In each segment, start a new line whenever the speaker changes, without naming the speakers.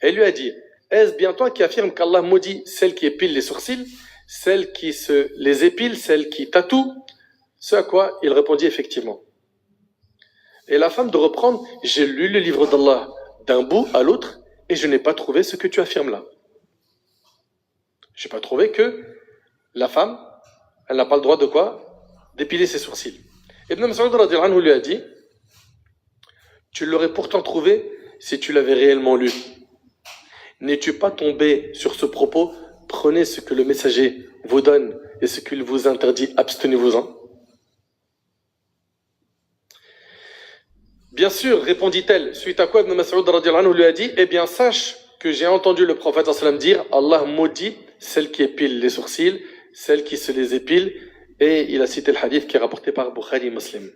Elle lui a dit, est-ce bien toi qui affirme qu'Allah maudit celle qui épile les sourcils, celle qui se les épile, celle qui tatoue? Ce à quoi il répondit effectivement. Et la femme de reprendre, j'ai lu le livre d'Allah d'un bout à l'autre et je n'ai pas trouvé ce que tu affirmes là. Je n'ai pas trouvé que la femme, elle n'a pas le droit de quoi? D'épiler ses sourcils. Ibn Mas'ud radhiyallahu anhu lui a dit, tu l'aurais pourtant trouvé si tu l'avais réellement lu. N'es-tu pas tombé sur ce propos? Prenez ce que le messager vous donne et ce qu'il vous interdit, abstenez-vous-en. Bien sûr, répondit-elle, suite à quoi Ibn Mas'ud radhiyallahu anhu lui a dit, eh bien sache que j'ai entendu le prophète sallam dire, Allah maudit celle qui épile les sourcils, celle qui se les épile, et il a cité le hadith qui est rapporté par Bukhari et Muslim.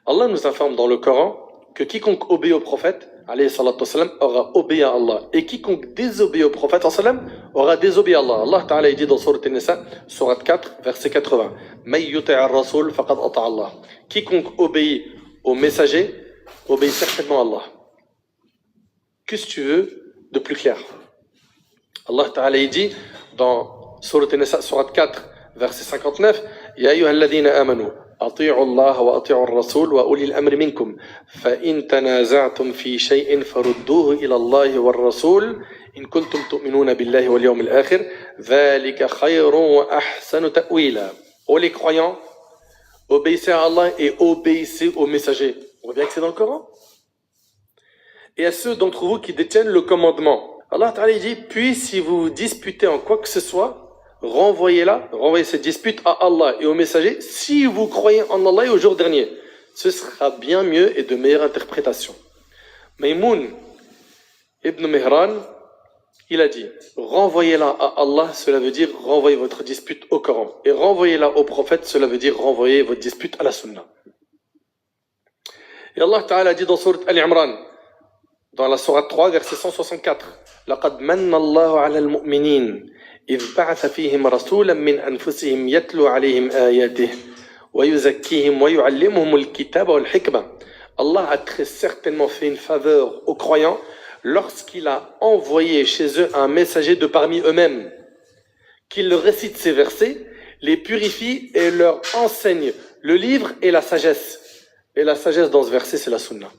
Allah nous informe dans le Coran que quiconque obéit au prophète, alayhi salatu wassalam, aura obéi à Allah, et quiconque désobéit au prophète sallam, aura désobéi à Allah. Allah Ta'ala dit dans Sourate An-Nisa, Sourate 4, verset 80, May yuti'a ar-rasul faqad ata'a Allah. Quiconque obéit au messager, obéit certainement à Allah. Qu'est-ce que tu veux de plus clair? Allah Ta'ala dit dans Sourate An-Nisa, Sourate 4, verset 59, Ya ayyuhalladhina amanu, ati'u Allah wa ati'u ar-rasul wa ulil amri minkum, fa in tanaza'tum fi shay'in farudduhu ila Allah wa ar-rasul, in kuntum tu'minuna billahi wal yawmil akhir, dhalika khayrun wa ahsanu ta'wila. Ô les croyants, obéissez à Allah et obéissez aux messagers. On voit bien que c'est dans le Coran. Et à ceux d'entre vous qui détiennent le commandement. Allah Ta'ala dit, puis si vous vous disputez en quoi que ce soit, renvoyez cette dispute à Allah et aux messagers si vous croyez en Allah et au jour dernier. Ce sera bien mieux et de meilleure interprétation. Maïmoun ibn Mihran, il a dit, renvoyez-la à Allah, cela veut dire renvoyez votre dispute au Coran. Et renvoyez-la au prophète, cela veut dire renvoyez votre dispute à la Sunna. Et Allah Ta'ala dit dans Sourate Al-Imran, dans la Sourate 3, verset 164, لَقَدْ مَنَّ اللَّهُ عَلَى الْمُؤْمِنِينَ إِذْ بَعَثَ فِيهِمْ رَسُولًا مِّنْ أَنفُسِهِمْ يَتْلُو عَلَيْهِمْ آيَاتِهِ وَيُزَكِّيهِمْ وَيُعَلِّمُهُمُ الْكِتَابَ وَالْحِكْمَةَ. Allah a très certainement fait une faveur aux croyants lorsqu'il a envoyé chez eux un messager de parmi eux-mêmes, qui leur récite ces versets, les purifie et leur enseigne le livre et la sagesse. Et la sagesse dans ce verset, c'est la sunna.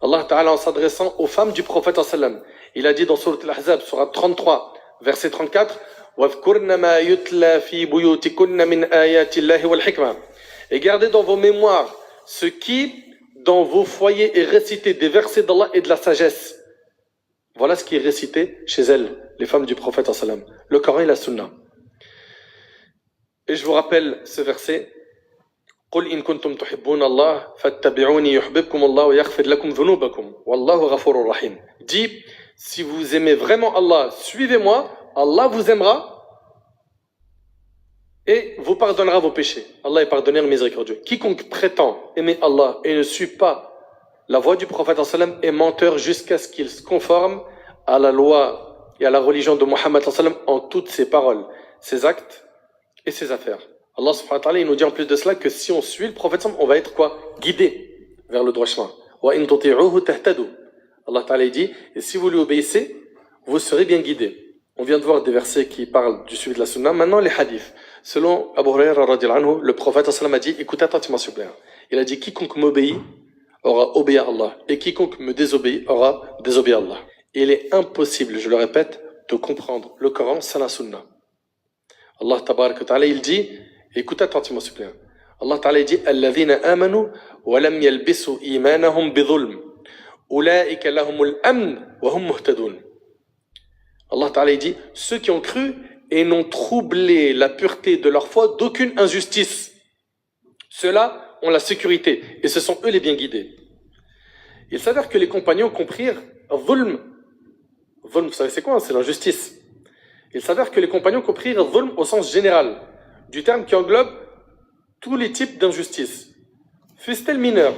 Allah Ta'ala, en s'adressant aux femmes du prophète sallam, il a dit dans Sourate Al-Ahzab, Sourate 33, verset 34, وَاذْكُرْنَ مَا يُتْلَى فِي بُيُوتِكُنَّ مِنْ آيَاتِ اللَّهِ وَالْحِكْمَةِ. Et gardez dans vos mémoires ce qui, dans vos foyers, est récité des versets d'Allah et de la sagesse. Voilà ce qui est récité chez elles, les femmes du prophète sallam, le Coran et la sunna. Et je vous rappelle ce verset, قل إن كنتم تحبون الله فاتبعوني يحببكم الله ويغفر لكم ذنوبكم والله غفور رحيم. Dis, si vous aimez vraiment Allah, suivez-moi, Allah vous aimera et vous pardonnera vos péchés. Allah est pardonneur miséricordieux. Quiconque prétend aimer Allah et ne suit pas la voie du prophète sallam est menteur jusqu'à ce qu'il se conforme à la loi et à la religion de Muhammad sallam en toutes ses paroles, ses actes et ses affaires. Allah subhanahu wa ta'ala, il nous dit en plus de cela que si on suit le prophète, on va être quoi? Guidé vers le droit chemin. Wa in tuti'uhu tahtadu. Allah ta'ala dit, et si vous lui obéissez, vous serez bien guidé. On vient de voir des versets qui parlent du suivi de la sunna. Maintenant, les hadiths. Selon Abu Hurairah radhiyallahu anhu, le prophète sallam a dit, écoutez attentivement s'il vous plaît. Il a dit, quiconque m'obéit aura obéi à Allah. Et quiconque me désobéit aura désobéi à Allah. Et il est impossible, je le répète, de comprendre le Coran sans la sunna. Allah tabarak wa ta'ala, il dit, écoutez attentivement s'il vous plaît. Allah Ta'ala dit Alladhina amanu wa lam yalbisu imanahum bidhulm ulaika lahumul amn wa hum muhtadun. Allah Ta'ala dit ceux qui ont cru et n'ont troublé la pureté de leur foi d'aucune injustice. Ceux-là ont la sécurité et ce sont eux les bien guidés. Il s'avère que les compagnons comprirent dhulm. Dhulm, vous savez c'est quoi? C'est l'injustice. Il s'avère que les compagnons comprirent dhulm au sens général du terme qui englobe tous les types d'injustice. Fût-elle mineure.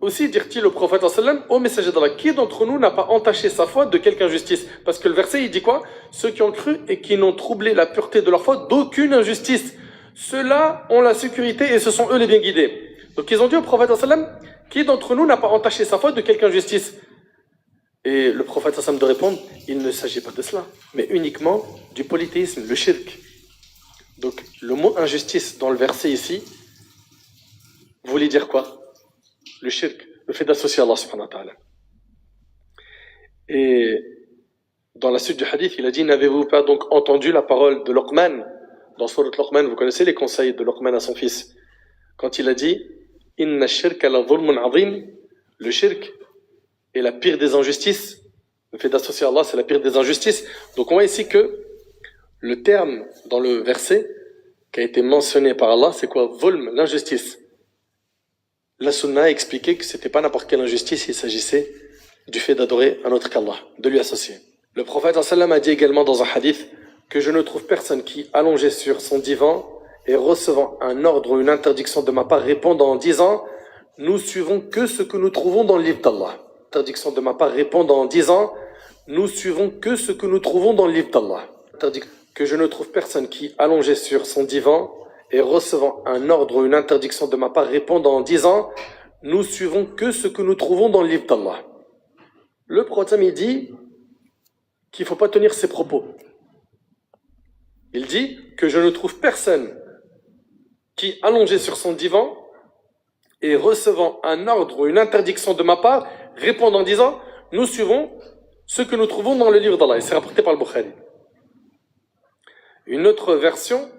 Aussi, dirent-ils au prophète sallam, ô messager d'Allah, qui d'entre nous n'a pas entaché sa foi de quelque injustice? Parce que le verset, il dit quoi? Ceux qui ont cru et qui n'ont troublé la pureté de leur foi d'aucune injustice. Ceux-là ont la sécurité et ce sont eux les bien guidés. Donc ils ont dit au prophète sallam, qui d'entre nous n'a pas entaché sa foi de quelque injustice? Et le prophète sallam de répondre, il ne s'agit pas de cela, mais uniquement du polythéisme, le shirk. Donc le mot injustice dans le verset ici, voulait dire quoi? Le shirk, le fait d'associer Allah subhanahu wa ta'ala. Et dans la suite du hadith, il a dit, n'avez-vous pas donc entendu la parole de Luqman? Dans Surat Luqman, vous connaissez les conseils de Luqman à son fils. Quand il a dit, Inna shirka la dhulmun azim, le shirk est la pire des injustices. Le fait d'associer Allah, c'est la pire des injustices. Donc on voit ici que le terme dans le verset qui a été mentionné par Allah, c'est quoi? Dhulm, l'injustice. La sunna a expliqué que c'était pas n'importe quelle injustice, il s'agissait du fait d'adorer un autre qu'Allah, de lui associer. Le prophète sallam a dit également dans un hadith que je ne trouve personne qui, allongé sur son divan et recevant un ordre ou une interdiction de ma part, répondant en disant « Nous suivons que ce que nous trouvons dans le livre d'Allah ». Interdiction de ma part, répondant en disant « Nous suivons que ce que nous trouvons dans le livre d'Allah ». Que je ne trouve personne qui, allongé sur son divan et recevant un ordre ou une interdiction de ma part, répondant en disant « Nous suivons que ce que nous trouvons dans le livre d'Allah ». Le prophète il dit qu'il ne faut pas tenir ses propos. Il dit que je ne trouve personne qui, allongé sur son divan et recevant un ordre ou une interdiction de ma part, répond en disant « Nous suivons ce que nous trouvons dans le livre d'Allah ». Et c'est rapporté par le Bukhari. Une autre version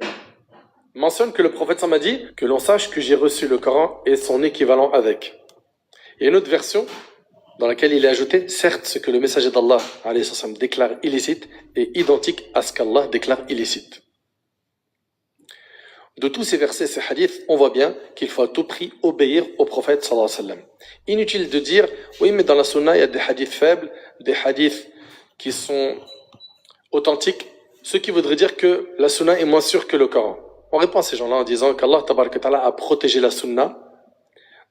mentionne que le prophète m'a dit que l'on sache que j'ai reçu le Coran et son équivalent avec. Il y a une autre version dans laquelle il est ajouté, certes, ce que le messager d'Allah déclare illicite est identique à ce qu'Allah déclare illicite. De tous ces versets, ces hadiths, on voit bien qu'il faut à tout prix obéir au prophète sallallahu alayhi wa sallam. Inutile de dire, oui, mais dans la sunna, il y a des hadiths faibles, des hadiths qui sont authentiques, ce qui voudrait dire que la sunna est moins sûre que le Coran. On répond à ces gens-là en disant qu'Allah a protégé la sunna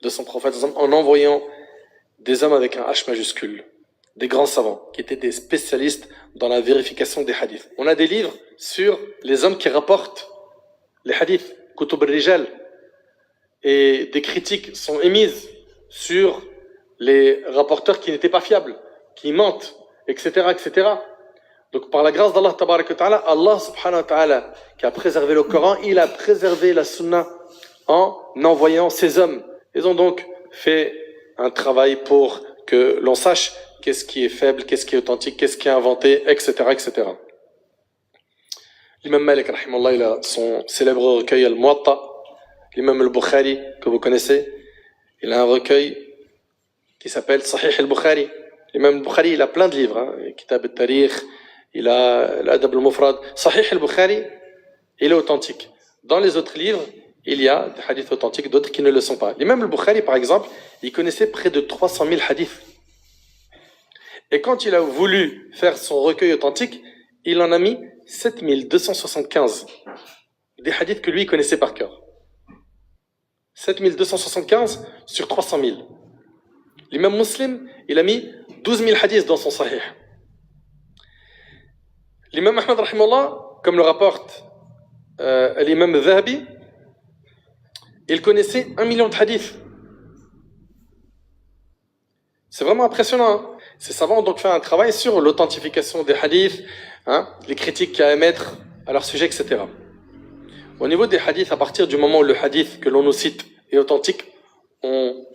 de son prophète en envoyant des hommes avec un H majuscule, des grands savants, qui étaient des spécialistes dans la vérification des hadiths. On a des livres sur les hommes qui rapportent les hadiths, Kutub al-Rijal, et des critiques sont émises sur les rapporteurs qui n'étaient pas fiables, qui mentent, etc., etc. Donc par la grâce d'Allah tabaraka wa ta'ala, Allah subhanahu wa ta'ala qui a préservé le Coran, il a préservé la sunna en envoyant ces hommes. Ils ont donc fait un travail pour que l'on sache qu'est-ce qui est faible, qu'est-ce qui est authentique, qu'est-ce qui est inventé, etc., etc. L'imam Malik, rahimallah, il a son célèbre recueil Al-Muwatta. L'imam Al-Bukhari, que vous connaissez, il a un recueil qui s'appelle Sahih Al-Bukhari. L'imam Al-Bukhari, il a plein de livres, hein. Kitab al-Tarikh, il a l'Adab al-Mufrad. Sahih Al-Bukhari, il est authentique. Dans les autres livres, il y a des hadiths authentiques, d'autres qui ne le sont pas. L'imam Al-Bukhari, par exemple, il connaissait près de 300 000 hadiths. Et quand il a voulu faire son recueil authentique, il en a mis 7275. Des hadiths que lui connaissait par cœur. 7275 sur 300 000. L'imam Muslim, il a mis 12 000 hadiths dans son sahih. L'imam Ahmad, rahimahullah, comme le rapporte l'imam Zahabi, il connaissait 1 million de hadiths. C'est vraiment impressionnant. Hein. Ces savants ont donc fait un travail sur l'authentification des hadiths, hein, les critiques qu'il y a à émettre à leur sujet, etc. Au niveau des hadiths, à partir du moment où le hadith que l'on nous cite est authentique, on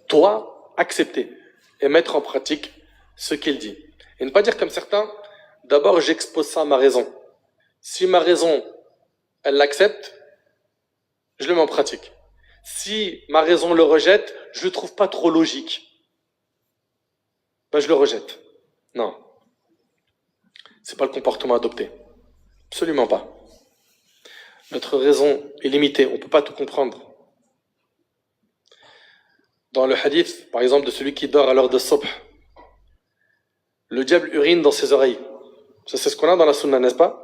doit accepter et mettre en pratique ce qu'il dit. Et ne pas dire comme certains, d'abord j'expose ça à ma raison. Si ma raison, elle l'accepte, je le mets en pratique. Si ma raison le rejette, je ne le trouve pas trop logique. Ben je le rejette. Non. C'est pas le comportement adopté. Absolument pas. Notre raison est limitée, on ne peut pas tout comprendre. Dans le hadith, par exemple, de celui qui dort à l'heure de subh, le diable urine dans ses oreilles. Ça, c'est ce qu'on a dans la sunna, n'est-ce pas?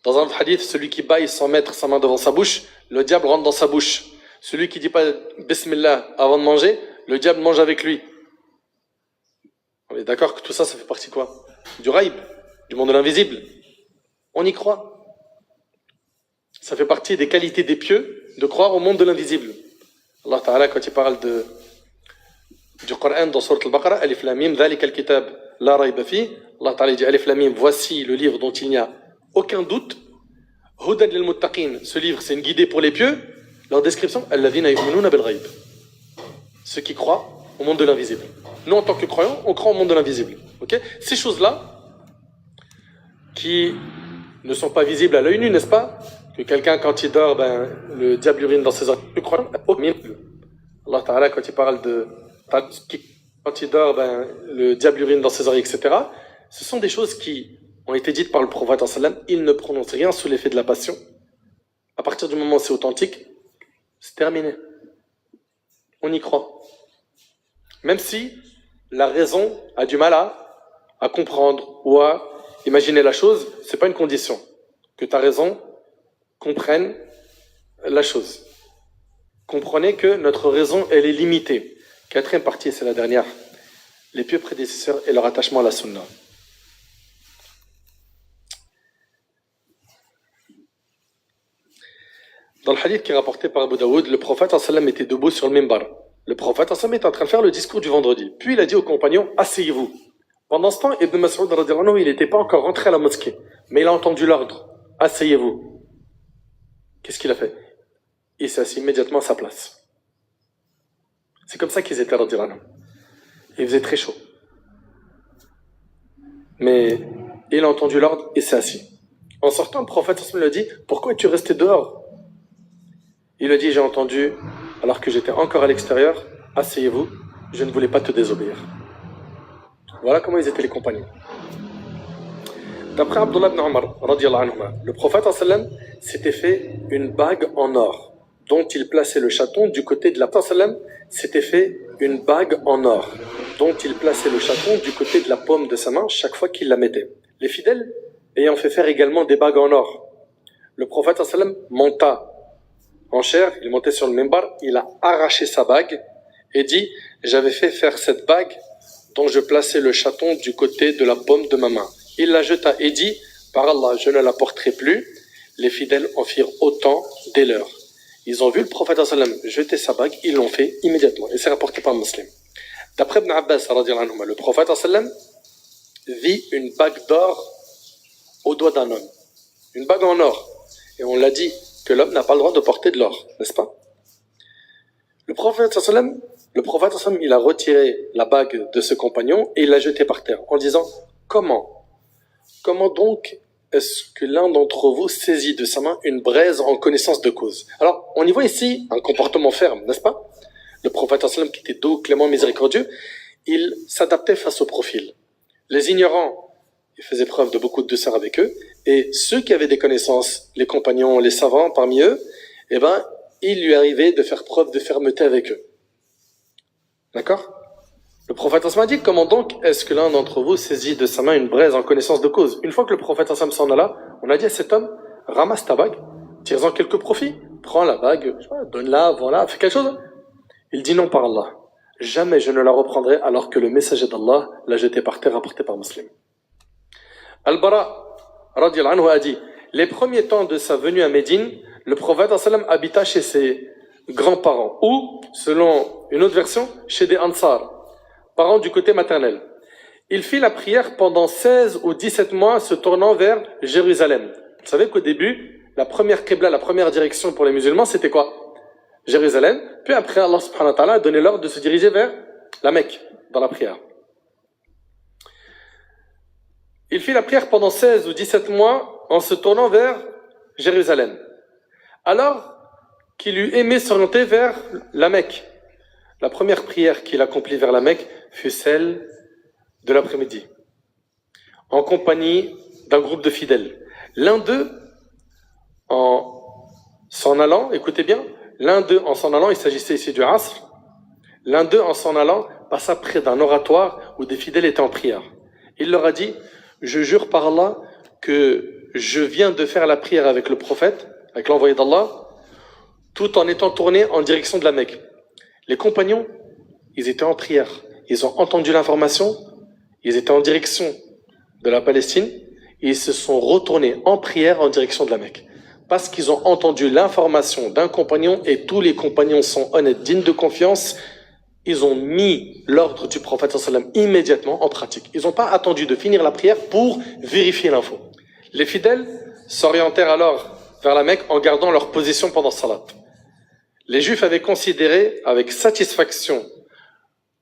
Dans un autre hadith, celui qui baille sans mettre sa main devant sa bouche, le diable rentre dans sa bouche. Celui qui dit pas Bismillah avant de manger, le diable mange avec lui. On est d'accord que tout ça, ça fait partie quoi? Du raïb, du monde de l'invisible. On y croit. Ça fait partie des qualités des pieux de croire au monde de l'invisible. Allah Ta'ala, quand il parle du Coran dans Surat Al-Baqarah, Alif Lam Mim, Dhalika al-Kitab la rayba fi. Allah Ta'ala dit Alif Lam Mim, voici le livre dont il n'y a aucun doute. Hudan lil muttaqin, ce livre c'est une guidée pour les pieux. Leur description, alladhina yu'minuna bil ghayb. Ceux qui croient au monde de l'invisible. Nous en tant que croyants, on croit au monde de l'invisible. Okay? Ces choses-là qui ne sont pas visibles à l'œil nu, n'est-ce pas? Que quelqu'un quand il dort, le diable urine dans ses oreilles. Le croyant, Allah Ta'ala quand il parle de quand il dort, le diable urine dans ses oreilles, etc. Ce sont des choses qui ont été dites par le prophète sallam. Il ne prononce rien sous l'effet de la passion. À partir du moment où c'est authentique, c'est terminé. On y croit. Même si la raison a du mal à comprendre ou à imaginer la chose, c'est pas une condition. Que ta raison comprenne la chose. Comprenez que notre raison, elle est limitée. Quatrième partie, c'est la dernière. Les pieux prédécesseurs et leur attachement à la sunna. Dans le hadith qui est rapporté par Abu Daoud, le prophète sallam était debout sur le mimbar. Le prophète sallam était en train de faire le discours du vendredi. Puis il a dit aux compagnons, asseyez-vous. Pendant ce temps, Ibn Mas'ud radhiyallahu anhu, il n'était pas encore rentré à la mosquée. Mais il a entendu l'ordre, asseyez-vous. Qu'est-ce qu'il a fait? Il s'est assis immédiatement à sa place. C'est comme ça qu'ils étaient radhiyallahu anhu. Il faisait très chaud. Mais il a entendu l'ordre et s'est assis. En sortant, le prophète sallam lui a dit, pourquoi es-tu resté dehors? Il lui a dit, j'ai entendu, alors que j'étais encore à l'extérieur, asseyez-vous, je ne voulais pas te désobéir. Voilà comment ils étaient les compagnons. D'après Abdullah ibn Umar, le prophète sallam s'était fait une bague en or, dont il plaçait le chaton du côté de la s'était fait une bague en or, dont il plaçait le chaton du côté de la paume de sa main chaque fois qu'il la mettait. Les fidèles ayant fait faire également des bagues en or, le prophète sallam monta en chair, il montait sur le mimbar, il a arraché sa bague et dit « J'avais fait faire cette bague dont je plaçais le chaton du côté de la paume de ma main. » Il la jeta et dit « Par Allah, je ne la porterai plus. » Les fidèles en firent autant dès l'heure. Ils ont vu le prophète sallam jeter sa bague, ils l'ont fait immédiatement. Et c'est rapporté par un musulman. D'après Ibn Abbas, le prophète sallam vit une bague d'or au doigt d'un homme. Une bague en or. Et on l'a dit que l'homme n'a pas le droit de porter de l'or, n'est-ce pas? Le prophète sallam, il a retiré la bague de ce compagnon et il l'a jetée par terre en disant « Comment donc est-ce que l'un d'entre vous saisit de sa main une braise en connaissance de cause ?» Alors, on y voit ici un comportement ferme, n'est-ce pas? Le prophète sallam, qui était doux, clément, miséricordieux, il s'adaptait face au profil. Les ignorants, il faisait preuve de beaucoup de douceur avec eux, et ceux qui avaient des connaissances, les compagnons, les savants parmi eux, il lui arrivait de faire preuve de fermeté avec eux. D'accord? Le prophète a dit, comment donc est-ce que l'un d'entre vous saisit de sa main une braise en connaissance de cause? Une fois que le prophète s'en alla, on a dit à cet homme, ramasse ta bague, tire-en quelques profits, prends la bague, donne-la, voilà, fais quelque chose. Il dit non par Allah. Jamais je ne la reprendrai alors que le messager d'Allah l'a jetée par terre, rapporté par Muslim. Al-Bara radiyallahu anhu a dit, les premiers temps de sa venue à Médine, le prophète sallam habita chez ses grands-parents, ou, selon une autre version, chez des Ansar, parents du côté maternel. Il fit la prière pendant 16 ou 17 mois, se tournant vers Jérusalem. Vous savez qu'au début, la première qibla, la première direction pour les musulmans, c'était quoi? Jérusalem. Puis après, Allah subhanahu wa ta'ala a donné l'ordre de se diriger vers la Mecque, dans la prière. Il fit la prière pendant 16 ou 17 mois en se tournant vers Jérusalem. Alors qu'il eut aimé s'orienter vers la Mecque. La première prière qu'il accomplit vers la Mecque fut celle de l'après-midi, en compagnie d'un groupe de fidèles. L'un d'eux, en s'en allant, écoutez bien, l'un d'eux en s'en allant, il s'agissait ici du Asr, l'un d'eux en s'en allant passa près d'un oratoire où des fidèles étaient en prière. Il leur a dit, je jure par Allah que je viens de faire la prière avec le prophète, avec l'envoyé d'Allah, tout en étant tourné en direction de la Mecque. Les compagnons, ils étaient en prière, ils ont entendu l'information, ils étaient en direction de la Palestine, et ils se sont retournés en prière en direction de la Mecque. Parce qu'ils ont entendu l'information d'un compagnon, et tous les compagnons sont honnêtes, dignes de confiance, ils ont mis l'ordre du prophète sallam immédiatement en pratique. Ils n'ont pas attendu de finir la prière pour vérifier l'info. Les fidèles s'orientèrent alors vers la Mecque en gardant leur position pendant salat. Les Juifs avaient considéré avec satisfaction,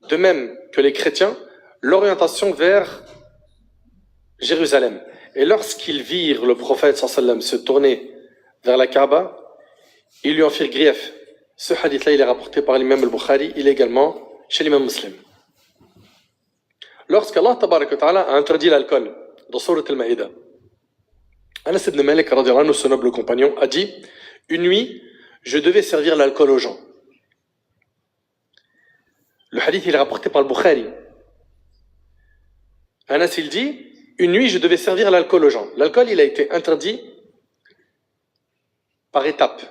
de même que les chrétiens, l'orientation vers Jérusalem. Et lorsqu'ils virent le prophète sallam se tourner vers la Kaaba, ils lui en firent grief. Ce hadith-là, il est rapporté par l'imam al-Bukhari, il est également chez l'imam Muslim. Lorsqu'Allah tabaraka wa ta'ala a interdit l'alcool dans Surat al-Ma'idah, Anas ibn Malik, radiallahu anhu, ce noble compagnon, a dit « Une nuit, je devais servir l'alcool aux gens. » Le hadith, il est rapporté par le Bukhari. Anas, il dit « Une nuit, je devais servir l'alcool aux gens. » L'alcool, il a été interdit par étapes.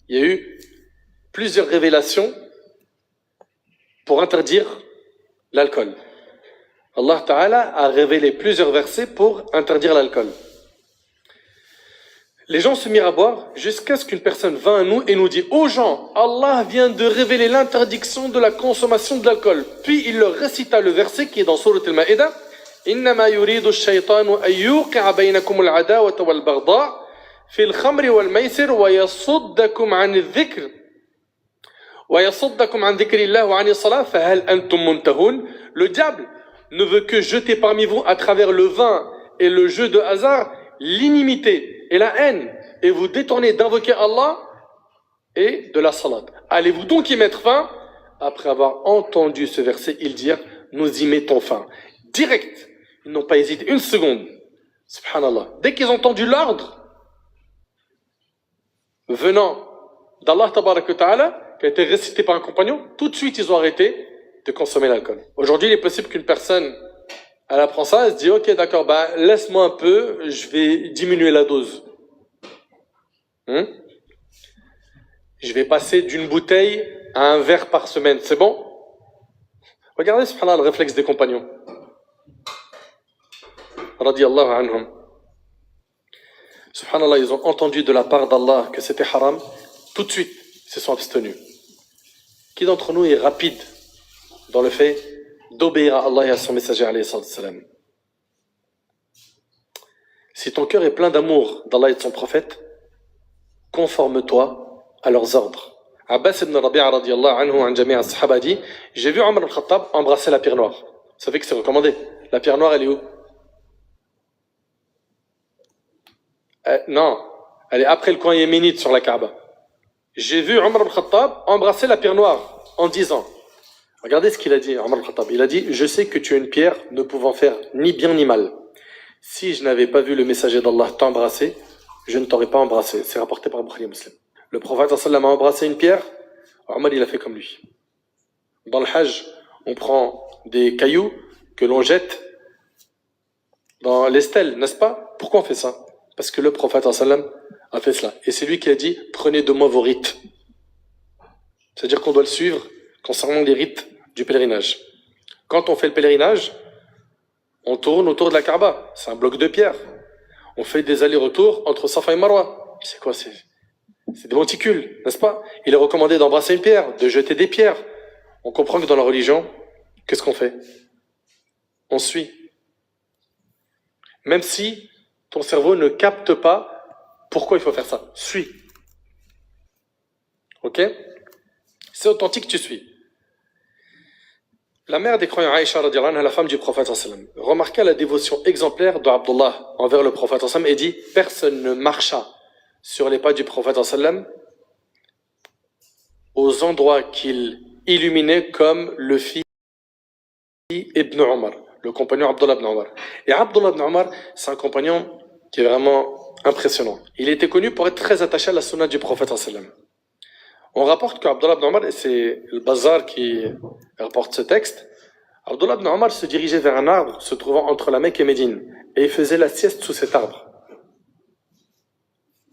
Il y a eu plusieurs révélations pour interdire l'alcool. Allah Ta'ala a révélé plusieurs versets pour interdire l'alcool. Les gens se mirent à boire jusqu'à ce qu'une personne vint à nous et nous dit « Ô gens, Allah vient de révéler l'interdiction de la consommation de l'alcool. » Puis il leur récita le verset qui est dans Surat al-Ma'idah « Innama yuridu ash-shaytanu an yuqi'a baynakum al-adawata wal-baghdha' في الخمر والميسر ويصدكم عن الذكر ويصدكم عن ذكر الله وعن الصلاة فهل أنتم منتهون. Le diable ne veut que jeter parmi vous à travers le vin et le jeu de hasard l'inimité et la haine et vous détourner d'invoquer Allah et de la salat. Allez-vous donc y mettre fin? Après avoir entendu ce verset, ils dirent nous y mettons fin. Direct, ils n'ont pas hésité une seconde. Subhanallah. Dès qu'ils ont entendu l'ordre venant d'Allah Tabaraka wa Ta'ala, qui a été récité par un compagnon, tout de suite ils ont arrêté de consommer l'alcool. Aujourd'hui, il est possible qu'une personne, elle apprend ça, elle se dit, ok, d'accord, laisse-moi un peu, je vais diminuer la dose. Je vais passer d'une bouteille à un verre par semaine, c'est bon? Regardez, subhanallah, le réflexe des compagnons. Radiyallahu anhum. Subhanallah, ils ont entendu de la part d'Allah que c'était haram, tout de suite, ils se sont abstenus. Qui d'entre nous est rapide dans le fait d'obéir à Allah et à son messager, alayhi salam? Si ton cœur est plein d'amour d'Allah et de son prophète, conforme-toi à leurs ordres. Abbas ibn Rabi'a radiyallahu anhu an jami'a as-sahaba dit, j'ai vu Omar al-Khattab embrasser la pierre noire. Vous savez que c'est recommandé. La pierre noire, elle est où? Non, elle est après le coin yéménite sur la Kaaba. J'ai vu Omar al-Khattab embrasser la pierre noire en disant, regardez ce qu'il a dit, Omar al-Khattab. Il a dit, je sais que tu es une pierre ne pouvant faire ni bien ni mal. Si je n'avais pas vu le messager d'Allah t'embrasser, je ne t'aurais pas embrassé. C'est rapporté par Bukhari Muslim. Le prophète sallam a embrassé une pierre, Omar il a fait comme lui. Dans le Hajj, on prend des cailloux que l'on jette dans les stèles, n'est-ce pas? Pourquoi on fait ça? Parce que le prophète sallam a fait cela. Et c'est lui qui a dit, prenez de moi vos rites. C'est-à-dire qu'on doit le suivre concernant les rites du pèlerinage. Quand on fait le pèlerinage, on tourne autour de la Kaaba. C'est un bloc de pierre. On fait des allers-retours entre Safa et Marwa. C'est quoi? C'est des monticules, n'est-ce pas? Il est recommandé d'embrasser une pierre, de jeter des pierres. On comprend que dans la religion, qu'est-ce qu'on fait? On suit. Même si ton cerveau ne capte pas pourquoi il faut faire ça. Suis. Ok? C'est authentique, tu suis. La mère des croyants, Aïcha radiallahu anha, la femme du prophète sallam, remarqua la dévotion exemplaire d'Abdullah envers le prophète sallam et dit, personne ne marcha sur les pas du prophète sallam aux endroits qu'il illuminait comme le fit Ibn Omar, le compagnon Abdullah ibn Omar. Et Abdullah ibn Omar, c'est un compagnon qui est vraiment impressionnant. Il était connu pour être très attaché à la sunna du prophète sallam. On rapporte qu'Abdullah ibn Omar, et c'est le Bazar qui rapporte ce texte, Abdullah ibn Omar se dirigeait vers un arbre se trouvant entre la Mecque et Médine, et il faisait la sieste sous cet arbre.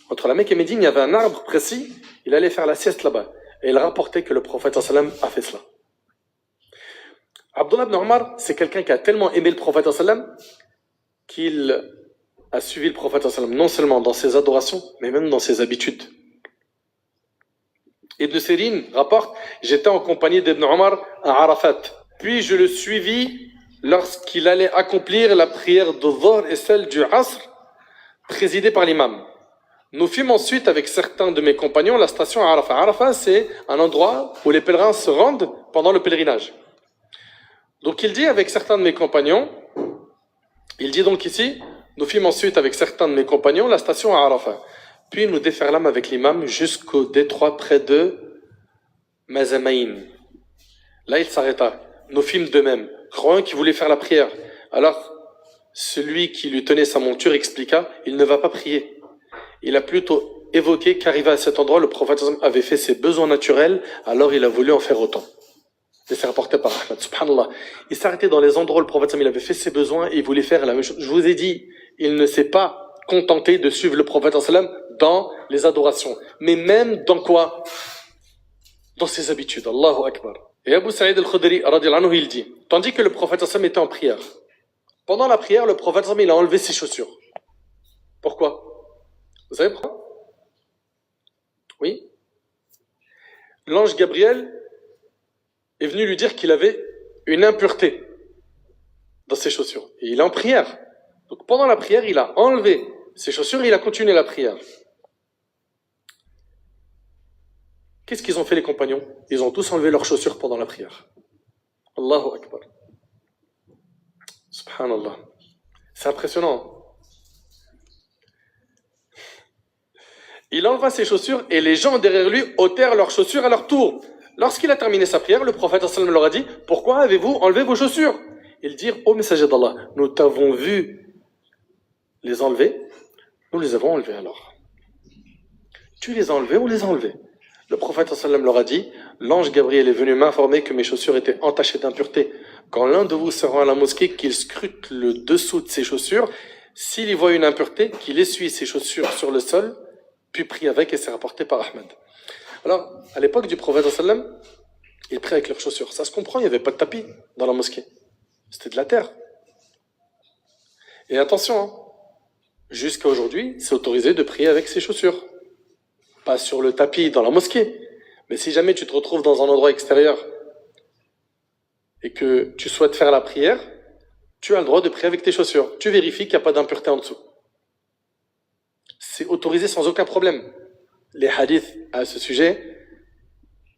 Entre la Mecque et Médine, il y avait un arbre précis, il allait faire la sieste là-bas, et il rapportait que le prophète sallam a fait cela. Abdullah ibn Omar, c'est quelqu'un qui a tellement aimé le prophète sallam qu'il a suivi le prophète sallam non seulement dans ses adorations, mais même dans ses habitudes. Ibn Sirin rapporte, j'étais en compagnie d'Ibn Omar à Arafat. Puis je le suivis lorsqu'il allait accomplir la prière de Dhuhr et celle du Asr, présidée par l'imam. Nous fîmes ensuite avec certains de mes compagnons la station à Arafat. Arafat, c'est un endroit où les pèlerins se rendent pendant le pèlerinage. Donc il dit avec certains de mes compagnons, il dit donc ici, nous fîmes ensuite avec certains de mes compagnons la station à Arafat. Puis nous déferlâmes avec l'imam jusqu'au détroit près de Mazamaïn. Là il s'arrêta. Nous fîmes de même, croyant qu'il voulait faire la prière. Alors celui qui lui tenait sa monture expliqua, il ne va pas prier. Il a plutôt évoqué qu'arrivé à cet endroit, le prophète avait fait ses besoins naturels, alors il a voulu en faire autant. Et c'est rapporté par Ahmed. Subhanallah. Il s'est arrêté dans les endroits où le prophète il avait fait ses besoins et il voulait faire la même chose. Je vous ai dit, il ne s'est pas contenté de suivre le prophète dans les adorations. Mais même dans quoi? Dans ses habitudes. Allahu Akbar. Et Abu Sa'id al-Khudri, radiallahu anhu, il dit, tandis que le prophète était en prière. Pendant la prière, le prophète il a enlevé ses chaussures. Pourquoi? Vous savez pourquoi? Oui. L'ange Gabriel est venu lui dire qu'il avait une impureté dans ses chaussures. Et il est en prière. Donc pendant la prière, il a enlevé ses chaussures et il a continué la prière. Qu'est-ce qu'ils ont fait les compagnons? Ils ont tous enlevé leurs chaussures pendant la prière. Allahu Akbar. Subhanallah. C'est impressionnant. Il enleva ses chaussures et les gens derrière lui ôtèrent leurs chaussures à leur tour. Lorsqu'il a terminé sa prière, le prophète leur a dit, pourquoi avez-vous enlevé vos chaussures? Ils dirent, ô messager d'Allah, nous t'avons vu les enlever, nous les avons enlevés alors. Tu les as enlevés ou les as enlevés? Le prophète leur a dit, l'ange Gabriel est venu m'informer que mes chaussures étaient entachées d'impureté. Quand l'un de vous se rend à la mosquée, qu'il scrute le dessous de ses chaussures, s'il y voit une impureté, qu'il essuie ses chaussures sur le sol, puis prie avec, et c'est rapporté par Ahmed. Alors, à l'époque du prophète sallam, ils priaient avec leurs chaussures. Ça se comprend, il n'y avait pas de tapis dans la mosquée. C'était de la terre. Et attention, hein, jusqu'à aujourd'hui, c'est autorisé de prier avec ses chaussures. Pas sur le tapis dans la mosquée. Mais si jamais tu te retrouves dans un endroit extérieur et que tu souhaites faire la prière, tu as le droit de prier avec tes chaussures. Tu vérifies qu'il n'y a pas d'impureté en dessous. C'est autorisé sans aucun problème. Les hadiths à ce sujet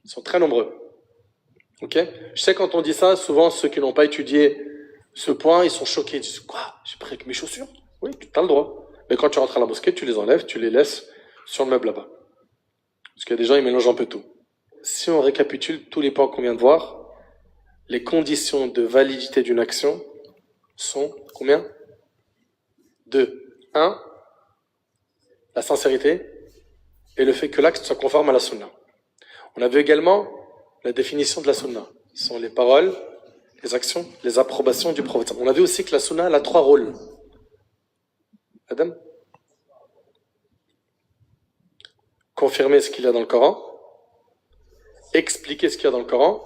sont très nombreux. Ok? Je sais quand on dit ça, souvent ceux qui n'ont pas étudié ce point, ils sont choqués. Ils disent, quoi? J'ai prié avec mes chaussures? Oui, tu as le droit. Mais quand tu rentres à la mosquée, tu les enlèves, tu les laisses sur le meuble là-bas. Parce qu'il y a des gens, ils mélangent un peu tout. Si on récapitule tous les points qu'on vient de voir, les conditions de validité d'une action sont combien? 2. 1. La sincérité et le fait que l'acte soit conforme à la sunna. On a vu également la définition de la sunna. Ce sont les paroles, les actions, les approbations du prophète. On a vu aussi que la sunna elle a 3 rôles. Adam? Confirmer ce qu'il y a dans le Coran, expliquer ce qu'il y a dans le Coran,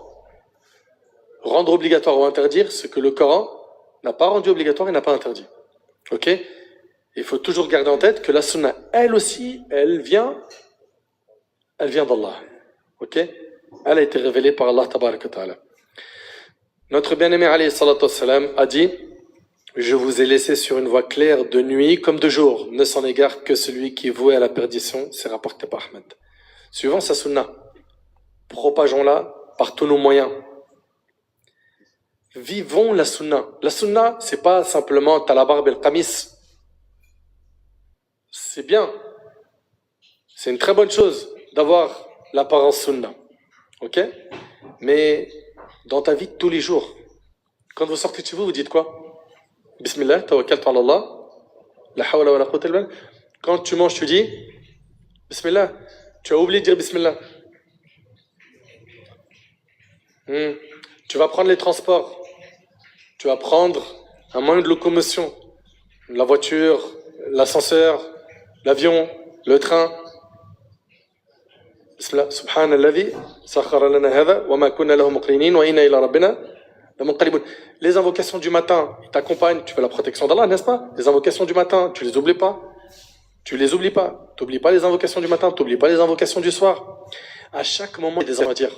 rendre obligatoire ou interdire ce que le Coran n'a pas rendu obligatoire et n'a pas interdit. Ok? Il faut toujours garder en tête que la sunna, elle aussi, elle vient d'Allah. Ok? Elle a été révélée par Allah tabarak wa ta'ala. Notre bien-aimé alayhi salatu wassalam a dit, je vous ai laissé sur une voie claire de nuit comme de jour. Ne s'en égare que celui qui est voué à la perdition. C'est rapporté par Ahmed. Suivant sa sunna, propageons-la par tous nos moyens. Vivons la sunna. La sunna, c'est pas simplement t'as la barbe et le qamis. C'est bien. C'est une très bonne chose d'avoir l'apparence sunna. Ok? Mais dans ta vie de tous les jours, quand vous sortez de chez vous, vous dites quoi? Bismillah, tawakkaltu ala Allah, la hawla wa la quwwata illa billah. Quand tu manges, tu dis Bismillah. Tu as oublié de dire Bismillah. Tu vas prendre les transports. Tu vas prendre un moyen de locomotion. La voiture, l'ascenseur, l'avion, le train. Bismillah. Subhanalladhi sakhara lana hadha wa ma kunna lahu muqrinin wa inna ila rabbina lamunqalibun. Les invocations du matin, ils t'accompagnent, tu fais la protection d'Allah, n'est-ce pas? Les invocations du matin, tu les oublies pas. Tu les oublies pas. Tu n'oublies pas les invocations du matin, tu n'oublies pas les invocations du soir. À chaque moment, il y a des enfants à dire.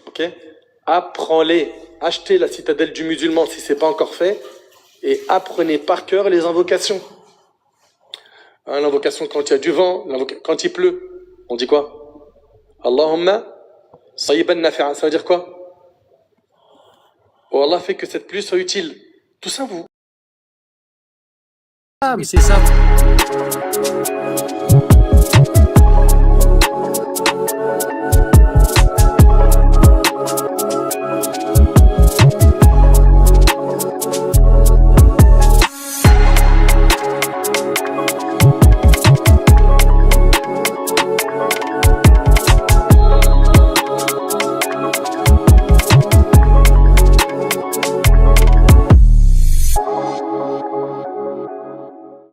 Ok? Apprends-les. Achetez la citadelle du musulman si ce n'est pas encore fait. Et apprenez par cœur les invocations. Hein, l'invocation quand il y a du vent, quand il pleut. On dit quoi? Allahumma sayyiban nafi'a. Ça veut dire quoi? Oh Allah fait que cette pluie soit utile. Tout ça, vous.
Ah, mais c'est ça.